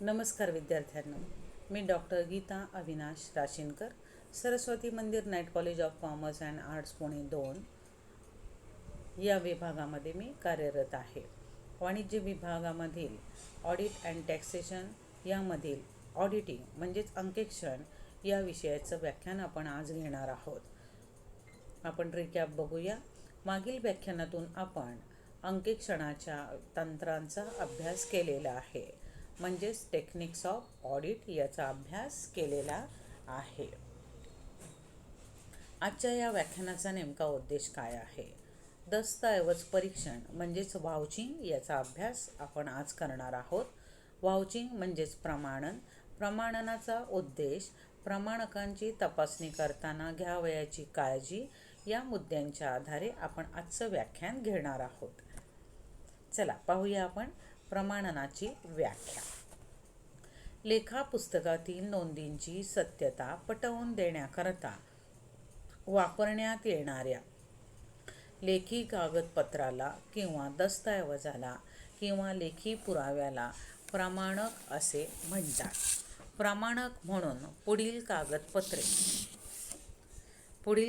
नमस्कार विद्यार्थ्यांनो, मी डॉक्टर गीता अविनाश राशीनकर, सरस्वती मंदिर night college of commerce and arts Pune 2 या विभागामध्ये मी कार्यरत आहे. वाणिज्य विभागामधील ऑडिट अँड टॅक्सेशन यामधील ऑडिटिंग म्हणजेच अंकेक्षण या विषयाचं व्याख्यान आपण आज घेणार आहोत. आपण रिकॅप बघूया. मागील व्याख्यानातून आपण अंकेक्षणाच्या तंत्रांचा अभ्यास केलेला आहे, म्हणजेच टेक्निक्स ऑफ ऑडिट याचा अभ्यास केलेला आहे. आजच्या या व्याख्यानाचा नेमका उद्देश काय आहे? दस्तऐवज परीक्षण म्हणजेच वाउचिंग याचा अभ्यास आपण आज करणार आहोत. वाउचिंग म्हणजेच प्रमाणन. प्रमाणनाचा उद्देश प्रमाणकांची तपासणी करताना घ्यावयाची काळजी या मुद्द्यांच्या आधारे आपण आजचं व्याख्यान घेणार आहोत. चला पाहूया आपण प्रमाणनाची व्याख्या. लेखा पुस्तकातील नोंदींची सत्यता पटवून देण्याकरता वापरण्यात येणाऱ्या लेखी कागदपत्राला किंवा दस्तऐवजाला किंवा लेखी पुराव्याला प्रमाणक असे म्हणतात. प्रमाणक म्हणून पुढील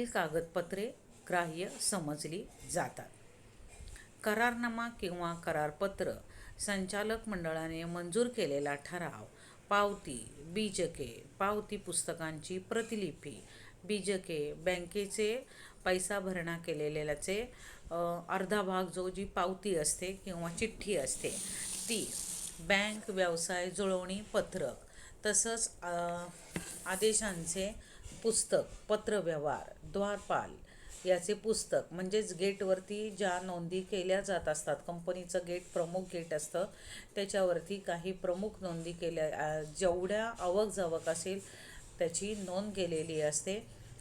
कागदपत्रे ग्राह्य समजली जातात. करारनामा किंवा करारपत्र, संचालक मंडळाने मंजूर केलेला ठराव, पावती, बीजके, पावती पुस्तकांची प्रतिलिपी, बीजके, बँकेचे पैसा भरणा केलेल्याचे अर्धा भाग जो जी पावती असते किंवा चिठ्ठी असते ती, बँक व्यवसाय जुळवणी पत्रक, तसंच आदेशांचे पुस्तक, पत्रव्यवहार, द्वारपाल याचे पुस्तक म्हणजेच गेटवरती ज्या नोंदी केल्या जात असतात. कंपनीचं गेट प्रमुख गेट असतं, त्याच्यावरती काही प्रमुख नोंदी केल्या, जेवढ्या आवक असेल त्याची नोंद केलेली असते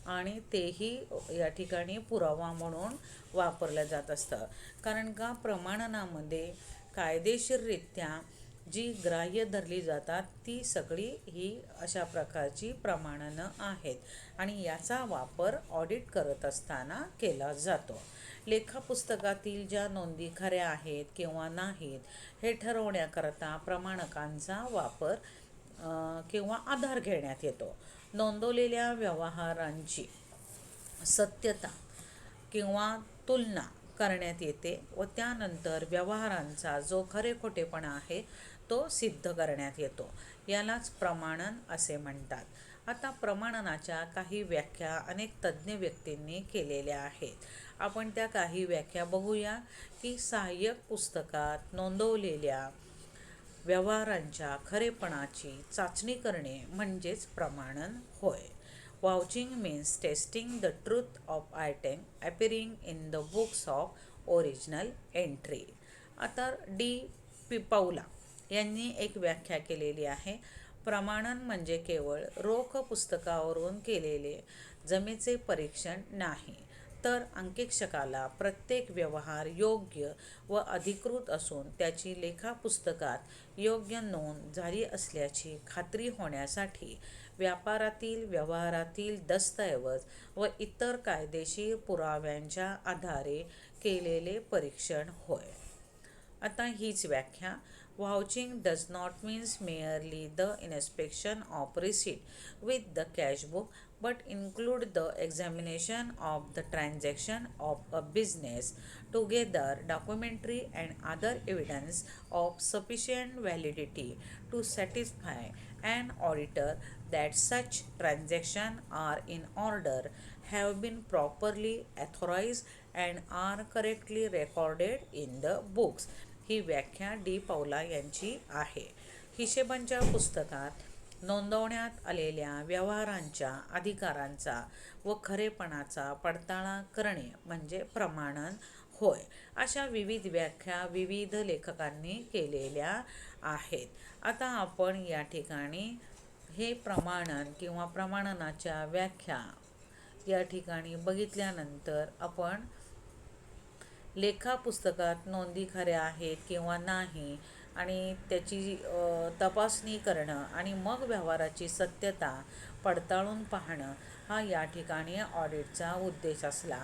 आणि तेही या ठिकाणी पुरावा म्हणून वापरलं जात असतं. कारण का प्रमाणनामध्ये कायदेशीररित्या जी ग्राह्य धरली जातात ती सगळी ही अशा प्रकारची प्रमाणनं आहेत आणि याचा वापर ऑडिट करत असताना केला जातो. लेखापुस्तकातील ज्या नोंदी खऱ्या आहेत किंवा नाहीत हे ठरवण्याकरता प्रमाणकांचा वापर किंवा आधार घेण्यात येतो. नोंदवलेल्या व्यवहारांची सत्यता किंवा तुलना करण्यात येते व त्यानंतर व्यवहारांचा जो खरेखोटेपणा आहे तो सिद्ध करण्यात येतो. यालाच प्रमाणन असे म्हणतात. आता प्रमाणनाच्या काही व्याख्या अनेक तज्ज्ञ व्यक्तींनी केलेल्या आहेत. आपण त्या काही व्याख्या बघूया की सहाय्यक पुस्तकात नोंदवलेल्या व्यवहारांच्या खरेपणाची चाचणी करणे म्हणजेच प्रमाणन होय. Vouching means testing the truth of item appearing in the books of original entry. आता डी पाउला यांनी एक व्याख्या केलेली आहे. प्रमाणन म्हणजे केवळ रोख पुस्तकावरून केलेले जमेचे परीक्षण नाही, तर अंकेक्षकाला प्रत्येक व्यवहार योग्य व अधिकृत असून त्याची लेखापुस्तकात योग्य नोंद झाली असल्याची खात्री होण्यासाठी व्यापारातील व्यवहारातील दस्तऐवज व इतर कायदेशीर पुराव्यांच्या आधारे केलेले परीक्षण होय. आता हीच व्याख्या. Vouching does not mean merely the inspection of receipt with the cash book, but include the examination of the transaction of a business, together documentary and other evidence of sufficient validity to satisfy an auditor that such transactions are in order, have been properly authorized and are correctly recorded in the books. ही व्याख्या D Paula यांची आहे. हिशेबांच्या पुस्तकात नोंदवण्यात आलेल्या व्यवहारांच्या अधिकारांचा व खरेपणाचा पडताळा करणे म्हणजे प्रमाणन होय. अशा विविध व्याख्या विविध लेखकांनी केलेल्या आहेत. आता आपण या ठिकाणी हे प्रमाणन किंवा प्रमाणनाच्या व्याख्या या ठिकाणी बघितल्यानंतर आपण लेखापुस्तकात नोंदी खऱ्या आहेत किंवा नाही आणि त्याची तपासणी करणं आणि मग व्यवहाराची सत्यता पडताळून पाहणं हा या ठिकाणी ऑडिटचा उद्देश असला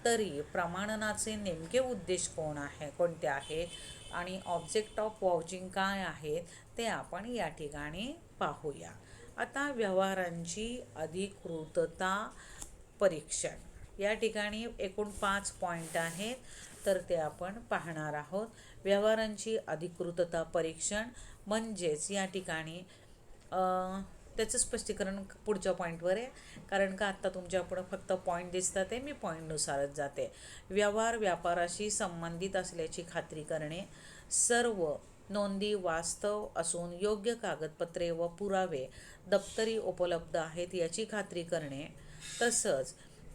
तरी प्रमाणनाचे नेमके उद्देश कोणते आहेत आणि ऑब्जेक्ट ऑफ वॉचिंग काय आहेत ते आपण या ठिकाणी पाहूया. आता व्यवहारांची अधिकृतता परीक्षण, या ठिकाणी एकूण 5 पॉईंट आहेत, तर ते आपण पाहणार आहोत. व्यवहारांची अधिकृतता परीक्षण म्हणजेच या ठिकाणी त्याचं स्पष्टीकरण पुढच्या पॉईंटवर आहे, कारण का आत्ता तुमच्यापुढं फक्त पॉईंट दिसतात आहे, मी पॉईंटनुसारच जाते. व्यवहार व्यापाराशी संबंधित असल्याची खात्री करणे, सर्व नोंदी वास्तव असून योग्य कागदपत्रे व पुरावे दप्तरी उपलब्ध आहेत याची खात्री करणे, तसंच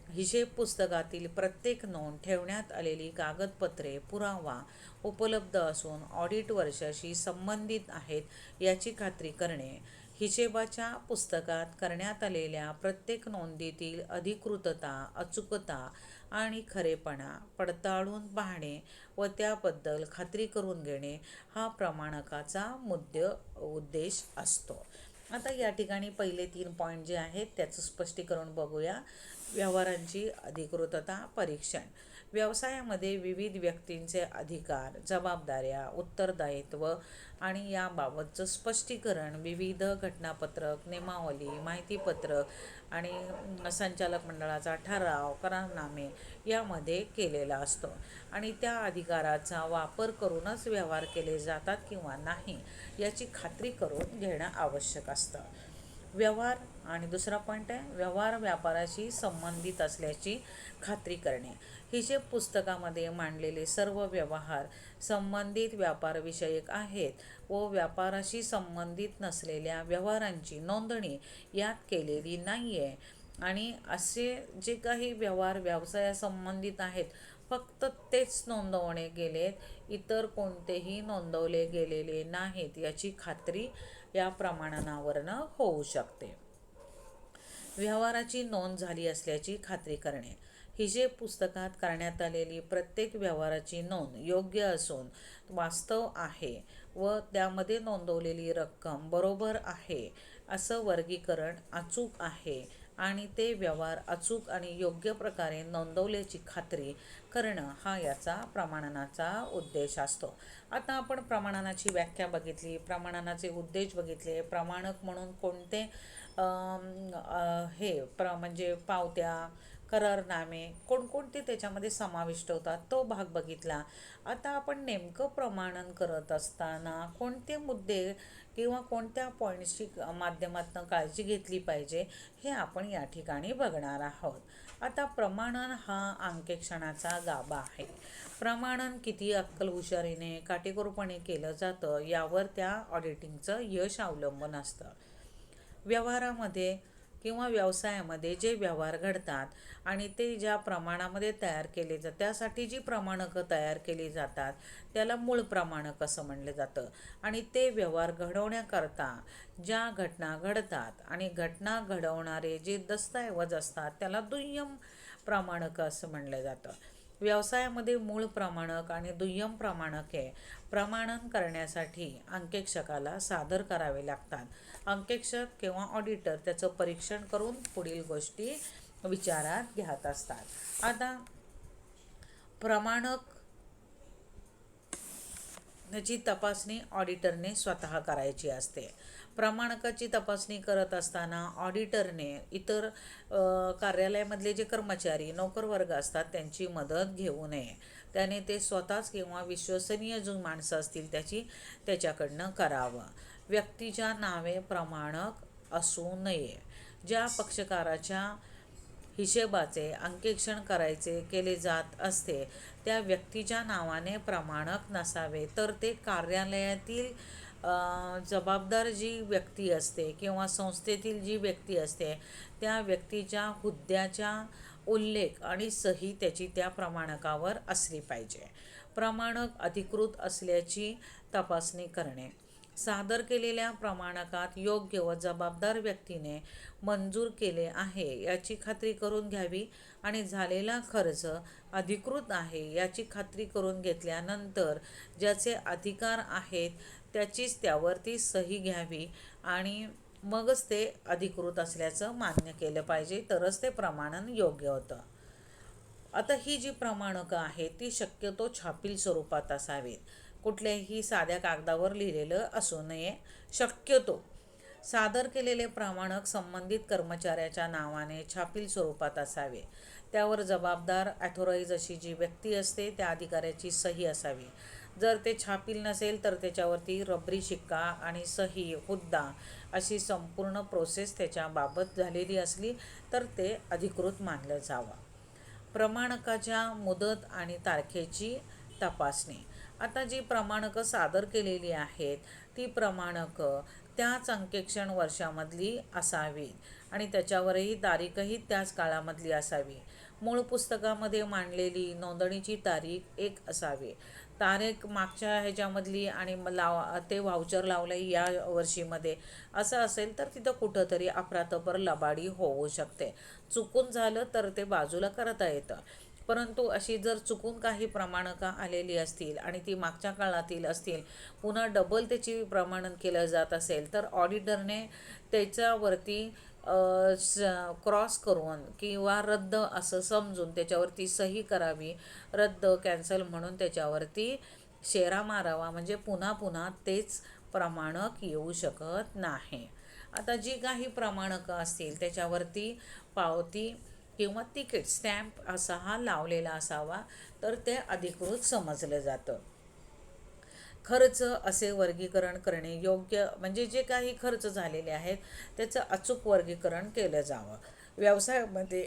हिशेब पुस्तकातील प्रत्येक नोंद ठेवण्यात आलेली कागदपत्रे पुरावा उपलब्ध असून ऑडिट वर्षाशी संबंधित आहेत याची खात्री करणे, हिशेबाच्या पुस्तकात करण्यात आलेल्या प्रत्येक नोंदीतील अधिकृतता, अचूकता आणि खरेपणा पडताळून पाहणे व त्याबद्दल खात्री करून घेणे हा प्रमाणकाचा उद्देश असतो. आता या ठिकाणी पहिले 3 पॉईंट जे आहेत त्याचं स्पष्टीकरण बघूया. व्यवहारांची अधिकृतता परीक्षण, व्यवसायामध्ये विविध व्यक्तींचे अधिकार, जबाबदाऱ्या, उत्तरदायित्व आणि याबाबतचं स्पष्टीकरण विविध घटनापत्रक, नियमावली, माहितीपत्रक आणि संचालक मंडळाचा ठराव, करारनामे यामध्ये केलेला असतो आणि त्या अधिकाराचा वापर करूनच व्यवहार केले जातात किंवा नाही याची खात्री करून घेणं आवश्यक असतं. व्यवहार आणि दुसरा पॉईंट आहे व्यवहार व्यापाराशी संबंधित असल्याची खात्री करणे. हिशेब पुस्तकामध्ये मांडलेले सर्व व्यवहार संबंधित व्यापारविषयक आहेत व व्यापाराशी संबंधित नसलेल्या व्यवहारांची नोंदणी यात केलेली नाही आहे आणि असे जे काही व्यवहार व्यवसायासंबंधित आहेत फक्त तेच नोंदवणे गेलेत, इतर कोणतेही नोंदवले गेलेले नाहीत याची खात्री या प्रमाणनावरनं होऊ शकते. व्यवहाराची नोंद झाली असल्याची खात्री करणे, हिशेब पुस्तकात करण्यात आलेली प्रत्येक व्यवहाराची नोंद योग्य असून वास्तव आहे व त्यामध्ये नोंदवलेली रक्कम बरोबर आहे असं वर्गीकरण अचूक आहे आणि ते व्यवहार अचूक आणि योग्य प्रकारे नोंदवल्याची खात्री करणं हा याचा प्रमाणनाचा उद्देश असतो. आता आपण प्रमाणनाची व्याख्या बघितली, प्रमाणनाचे उद्देश बघितले, प्रमाणक म्हणून कोणते म्हणजे पावत्या, करारनामे कोणकोणते त्याच्यामध्ये समाविष्ट होतात तो भाग बघितला. आता आपण नेमकं प्रमाणन करत असताना कोणते मुद्दे किंवा कोणत्या पॉईंट्सची माध्यमातून काळजी घेतली पाहिजे हे आपण या ठिकाणी बघणार आहोत. आता प्रमाणन हा अंकेक्षणाचा गाभा आहे. प्रमाणन किती अक्कल हुशारीने काटेकोरपणे केलं जातं यावर त्या ऑडिटिंगचं यश अवलंबून असतं. व्यवहारामध्ये किंवा व्यवसायामध्ये जे व्यवहार घडतात आणि ते ज्या प्रमाणामध्ये तयार केले जातात त्यासाठी जी प्रमाणकं तयार केली जातात त्याला मूळ प्रमाणक असं म्हणलं जातं आणि ते व्यवहार घडवण्याकरता ज्या घटना घडतात आणि घटना घडवणारे जे दस्तऐवज असतात त्याला दुय्यम प्रमाणकं असं म्हणलं जातं. व्यवसायामध्ये मूळ प्रमाणक आणि दुय्यम प्रमाणके प्रमाणन करण्यासाठी अंकेक्षकाला सादर करावे लागतात. अंकेक्षक किंवा ऑडिटर त्याचं परीक्षण करून पुढील गोष्टी विचारात घेत असतात. आता प्रमाणक त्याची तपासणी ऑडिटरने स्वतः करायची असते. प्रमाणकाची तपासणी करत असताना ऑडिटरने इतर कार्यालयामधले जे कर्मचारी नोकरवर्ग असतात त्यांची मदत घेऊ नये. त्याने ते स्वतःच किंवा विश्वसनीय जो माणसं असतील त्याच्याकडनं करावं. व्यक्तीच्या नावे प्रमाणक असू नये. ज्या पक्षकाराच्या हिशेबाचे अंकेक्षण केले जात असते त्या व्यक्तीच्या नावाने प्रमाणक नसावे, तर ते कार्यालयातील जबाबदार जी व्यक्ती असते किंवा संस्थेतील जी व्यक्ती असते त्या व्यक्तीच्या हुद्द्याचा उल्लेख आणि सही त्याची त्या प्रमाणकावर असली पाहिजे. प्रमाणक अधिकृत असल्याची तपासणी करणे, सादर केलेल्या प्रमाणकात योग्य व जबाबदार व्यक्तीने मंजूर केले आहे याची खात्री करून घ्यावी आणि झालेला खर्च अधिकृत आहे याची खात्री करून घेतल्यानंतर ज्याचे अधिकार आहेत त्याचीच त्यावरती सही घ्यावी आणि मगच ते अधिकृत असल्याचं मान्य केलं पाहिजे, तरच ते प्रमाणन योग्य होतं. आता ही जी प्रमाणकं आहेत ती शक्यतो छापील स्वरूपात असावीत, कुठल्याही साध्या कागदावर लिहिलेलं असू नये. शक्यतो सादर केलेले प्रमाणक संबंधित कर्मचाऱ्याच्या नावाने छापील स्वरूपात असावे. त्यावर जबाबदार ॲथोराईज अशी जी व्यक्ती असते त्या अधिकाऱ्याची सही असावी. जर ते छापील नसेल तर त्याच्यावरती रबरी शिक्का आणि सही, हुद्दा अशी संपूर्ण प्रोसेस त्याच्याबाबत झालेली असली तर ते अधिकृत मानलं जावं. प्रमाणकाच्या मुदत आणि तारखेची तपासणी. आता जी प्रमाणकं सादर केलेली आहेत ती प्रमाणकं त्याच अंकेक्षण वर्षामधली असावीत आणि त्याच्यावरही तारीखही त्याच काळामधली असावी. मूळ पुस्तकामध्ये मांडलेली नोंदणीची तारीख एक असावी. तारीख मागच्या ह्याच्यामधली आणि ते व्हाउचर लावलं या वर्षीमध्ये असं असेल तर तिथं कुठंतरी अफरातफर लबाडी होऊ शकते. चुकून झालं तर ते बाजूला करता येतं, परंतु अशी जर चुकून काही प्रमाणकं आलेली असतील आणि ती मागच्या काळातील असतील, पुन्हा डबल त्याची प्रमाणन केलं जात असेल तर ऑडिटरने त्याच्यावरती क्रॉस करून किंवा रद्द असं समजून त्याच्यावरती सही करावी. रद्द, कॅन्सल म्हणून त्याच्यावरती शेरा मारावा, म्हणजे पुन्हा पुन्हा तेच प्रमाणक येऊ शकत नाही. आता जी काही प्रमाणकं असतील त्याच्यावरती पावती किंवा तिकीट, स्टॅम्प असा हा लावलेला असावा, तर ते अधिकृत समजलं जातं. खर्च असे वर्गीकरण करणे योग्य, म्हणजे जे काही खर्च झालेले आहेत त्याचं अचूक वर्गीकरण केलं जावं. व्यवसायामध्ये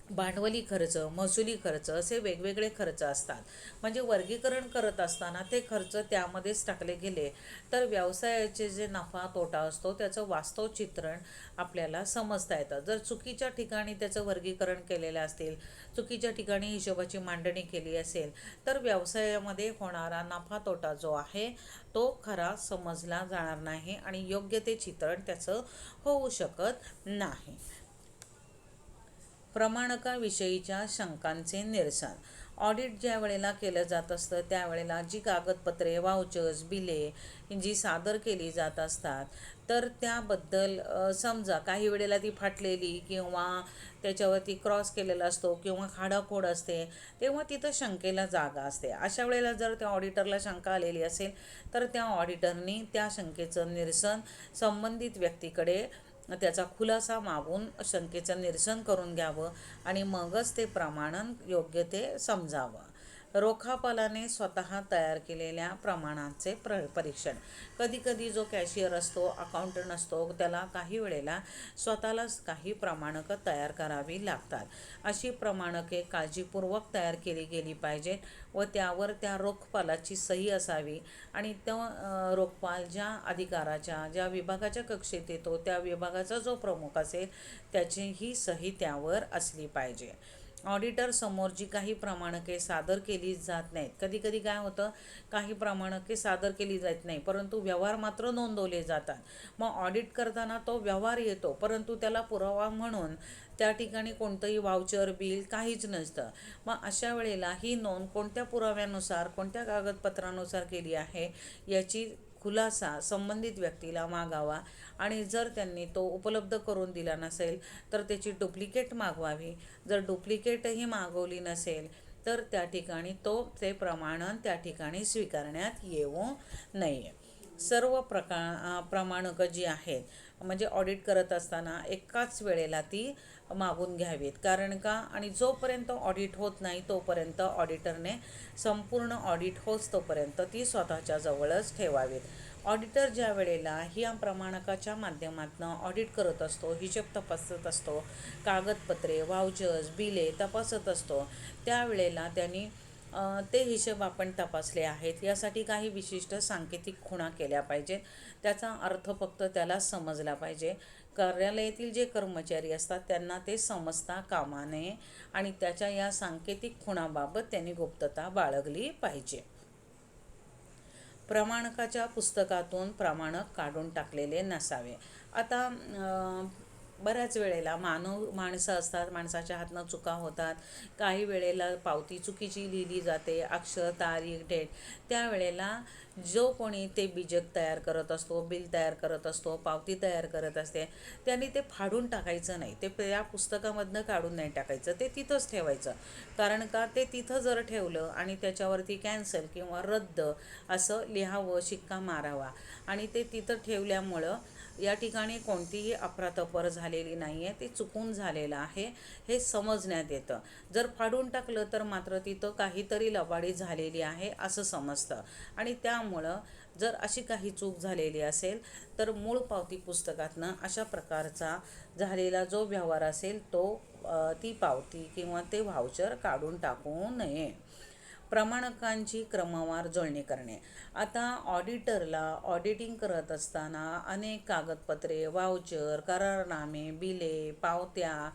भांडवली खर्च, महसुली खर्च असे वेगवेगळे खर्च असतात. म्हणजे वर्गीकरण करत असताना ते खर्च त्यामध्येच टाकले गेले तर व्यवसायाचे जे नफा तोटा असतो त्याचं वास्तव चित्रण आपल्याला समजता येतं. जर चुकीच्या ठिकाणी त्याचं वर्गीकरण केलेलं असतील, चुकीच्या ठिकाणी हिशोबाची मांडणी केली असेल तर व्यवसायामध्ये होणारा नफा तोटा जो आहे तो खरा समजला जाणार नाही आणि योग्य ते चित्रण त्याचं होऊ शकत नाही. प्रमाणकाविषयीच्या शंकांचे निरसन. ऑडिट ज्या वेळेला केलं जात असतं त्यावेळेला जी कागदपत्रे, वाउचर्स, बिले जी सादर केली जात असतात तर त्याबद्दल समजा काही वेळेला ती फाटलेली किंवा त्याच्यावरती क्रॉस केलेला असतो किंवा खाडाखोड असते, तेव्हा तिथं शंकेला जागा असते. अशा वेळेला जर त्या ऑडिटरला शंका आलेली असेल तर त्या ऑडिटरनी त्या शंकेचं निरसन संबंधित व्यक्तीकडे त्याचा खुलासा मागून शंकेचं निरसन करून घ्यावं आणि मगच ते प्रमाणन योग्य ते समजावं. रोखापालाने स्वतः तयार केलेल्या प्रमाणांचे परीक्षण. कधीकधी जो कॅशियर असतो, अकाउंटंट असतो, त्याला काही वेळेला स्वतःलाच काही प्रमाणकं तयार करावी लागतात. अशी प्रमाणके काळजीपूर्वक तयार केली गेली पाहिजेत व त्यावर त्या रोखपालाची सही असावी आणि त्या रोखपाल ज्या अधिकाराच्या, ज्या विभागाच्या कक्षेत येतो त्या विभागाचा जो प्रमुख असेल त्याची ही सही त्यावर असली पाहिजे. ऑडिटर समोर जी काही प्रमाणके सादर केली जात नाहीत, कधीकधी काय होतं, काही प्रमाणके सादर केली जात नाही परंतु व्यवहार मात्र नोंदवले जातात. मग ऑडिट करताना तो व्यवहार येतो परंतु त्याला पुरावा म्हणून त्या ठिकाणी कोणतंही व्हाउचर, बिल काहीच नसतं. मग अशा वेळेला ही नोंद कोणत्या पुराव्यानुसार, कोणत्या कागदपत्रानुसार केली आहे याची खुलासा संबंधित व्यक्तीला मागावा आणि जर त्यांनी तो उपलब्ध करून दिला नसेल तर त्याची डुप्लिकेट मागवावी. जर डुप्लिकेटही मागवली नसेल तर त्या ठिकाणी ते प्रमाणन त्या ठिकाणी स्वीकारण्यात येऊ नये. सर्व प्रमाणकं जी आहेत म्हणजे ऑडिट करत असताना एकाच वेळेला ती मागून घ्यावीत. कारण का, आणि जोपर्यंत ऑडिट होत नाही तोपर्यंत ऑडिटरने संपूर्ण ऑडिट होस तोपर्यंत ती स्वतःच्या जवळच ठेवावीत. ऑडिटर ज्या वेळेला ह्या प्रमाणकाच्या माध्यमातून ऑडिट करत असतो, हिशोब तपासत असतो, कागदपत्रे, व्हाउचर्स, बिले तपासत असतो, त्यावेळेला त्यांनी ते हिशोब आपण तपासले आहेत यासाठी काही विशिष्ट सांकेतिक खुणा केल्या पाहिजेत. त्याचा अर्थ फक्त त्याला समजला पाहिजे. कार्यालयातील जे कर्मचारी असतात त्यांना ते समजता कामा नये आणि त्याच्या या सांकेतिक खुणाबाबत त्यांनी गुप्तता बाळगली पाहिजे. प्रमाणकाच्या पुस्तकातून प्रमाणक काढून टाकलेले नसावे. आता बऱ्याच वेळेला माणसं असतात, माणसाच्या हातनं चुका होतात. काही वेळेला पावती चुकीची लिहिली जाते, अक्षर, तारीख, डेट. त्यावेळेला जो कोणी ते बीजक तयार करत असतो, बिल तयार करत असतो, पावती तयार करत असते, त्यांनी ते फाडून टाकायचं नाही. ते त्या पुस्तकामधनं काढून नाही टाकायचं, ते तिथंच ठेवायचं. कारण का, ते तिथं जर ठेवलं आणि त्याच्यावरती कॅन्सल किंवा रद्द असं लिहावं, शिक्का मारावा, आणि ते तिथं ठेवल्यामुळं या ठिकाणी कोणतीही अफरातफर झालेली नाही आहे, ते चुकून झालेलं आहे हे समजण्यात येतं. जर फाडून टाकलं तर मात्र तिथं काहीतरी लबाडी झालेली आहे असं समजतं. आणि त्यामुळं जर अशी काही चूक झालेली असेल तर मूळ पावती पुस्तकातनं अशा प्रकारचा झालेला जो व्यवहार असेल तो ती पावती किंवा ते व्हाउचर काढून टाकू नये. प्रमाणकांची क्रमवार जुळणी करणे. आता ऑडिटरला ऑडिटिंग करत असताना अनेक कागदपत्रे, व्हाउचर, करारनामे, बिले, पावत्या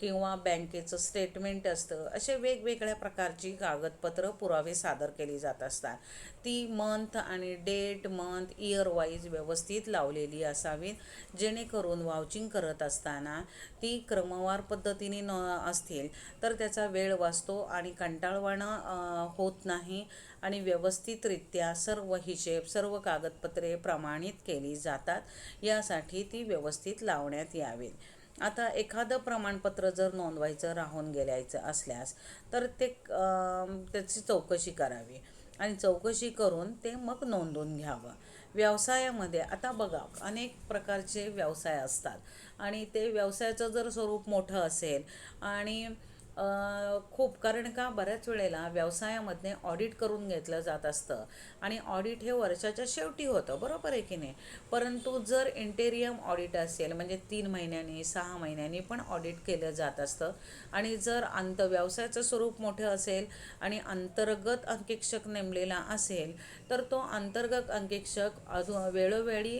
किंवा बँकेचं स्टेटमेंट असतं, असे वेगवेगळ्या प्रकारची कागदपत्रं, पुरावे सादर केली जात असतात. ती मंथ आणि डेट, मंथ, इयर वाईज व्यवस्थित लावलेली असावीत, जेणेकरून वाउचिंग करत असताना ती क्रमवार पद्धतीने असतील तर त्याचा वेळ वाचतो आणि कंटाळवाणं होत नाही, आणि व्यवस्थितरित्या सर्व हिशेब, सर्व कागदपत्रे प्रमाणित केली जातात. यासाठी ती व्यवस्थित लावण्यात यावीत. आता एखादं प्रमाणपत्र जर नोंदवायचं राहून गेल्याचं असल्यास तर त्याची चौकशी करावी आणि चौकशी करून ते मग नोंदवून घ्यावं. व्यवसायामध्ये आता बघा, अनेक प्रकारचे व्यवसाय असतात आणि ते व्यवसायाचं जर स्वरूप मोठं असेल आणि खूप, कारण का बऱ्याच वेळेला व्यवसायामध्ये ऑडिट करून घेतलं जात असतं आणि ऑडिट हे वर्षाच्या शेवटी होतं, बरोबर आहे की नाही. परंतु जर इंटेरियम ऑडिट असेल म्हणजे 3 महिन्यांनी, 6 महिन्यांनी पण ऑडिट केलं जात असतं. आणि जर व्यवसायाचं स्वरूप मोठं असेल आणि अंतर्गत अंकेक्षक नेमलेला असेल तर तो अंतर्गत अंकेक्षक वेळोवेळी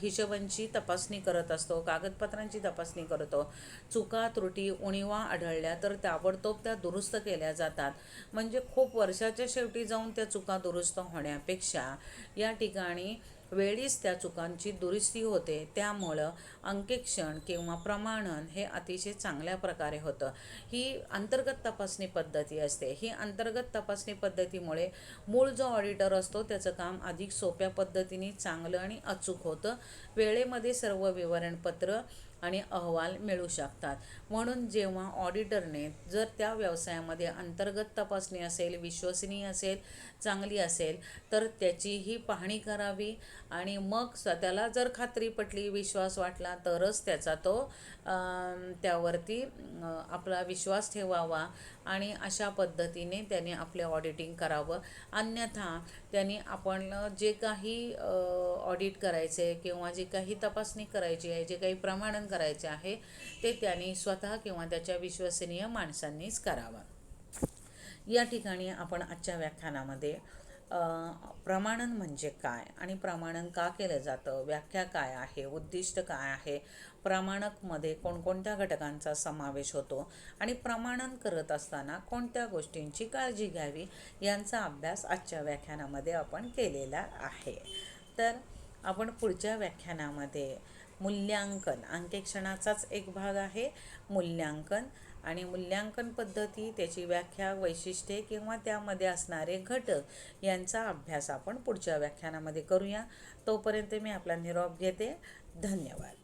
हिशोबांची तपासणी करत असतो, कागदपत्रांची तपासणी करतो. चुका, त्रुटी, उणिवा आढळल्या तर ताबडतोब त्या दुरुस्त केल्या जातात. म्हणजे खूप वर्षाच्या शेवटी जाऊन त्या चुका दुरुस्त होण्यापेक्षा या ठिकाणी वेळीच त्या चुकांची दुरुस्ती होते. त्यामुळं अंकेक्षण किंवा प्रमाणन हे अतिशय चांगल्या प्रकारे होतं. ही अंतर्गत तपासणी पद्धती असते. ही अंतर्गत तपासणी पद्धतीमुळे मूळ जो ऑडिटर असतो त्याचं काम अधिक सोप्या पद्धतीने चांगलं आणि अचूक होतं. वेळेमध्ये सर्व विवरणपत्र आणि अहवाल मिळू शकतात. म्हणून जेव्हा ऑडिटरने जर त्या व्यवसायामध्ये अंतर्गत तपासणी असेल, विश्वसनीय असेल, चांगली असेल तर त्याचीही पाहणी करावी आणि मग स्वतःला जर खात्री पटली, विश्वास वाटला तरच त्यावरती आपला विश्वास ठेवावा आणि अशा पद्धतीने त्याने आपले ऑडिटिंग करावं. अन्यथा त्याने आपण जे काही ऑडिट करायचे किंवा जे काही तपासणी करायची आहे, जे काही प्रमाणन करायचे आहे ते त्याने स्वतः किंवा त्याच्या विश्वसनीय माणसांनीच करावा. या ठिकाणी आपण आजच्या व्याख्यानामध्ये प्रमाणन म्हणजे काय आणि प्रमाणन का केलं जातं, व्याख्या काय आहे, उद्दिष्ट काय आहे, प्रमाणकमध्ये कोणकोणत्या घटकांचा समावेश होतो आणि प्रमाणन करत असताना कोणत्या गोष्टींची काळजी घ्यावी यांचा अभ्यास आजच्या व्याख्यानामध्ये आपण केलेला आहे. तर आपण पुढच्या व्याख्यानामध्ये मूल्यांकन, अंकेक्षणाचाच एक भाग आहे मूल्यांकन, आणि मूल्यांकन पद्धती, त्याची व्याख्या, वैशिष्ट्ये किंवा त्यामध्ये असणारे घटक यांचा अभ्यास आपण पुढच्या व्याख्यानामध्ये करूया. तोपर्यंत मी आपला निरोप घेते. धन्यवाद.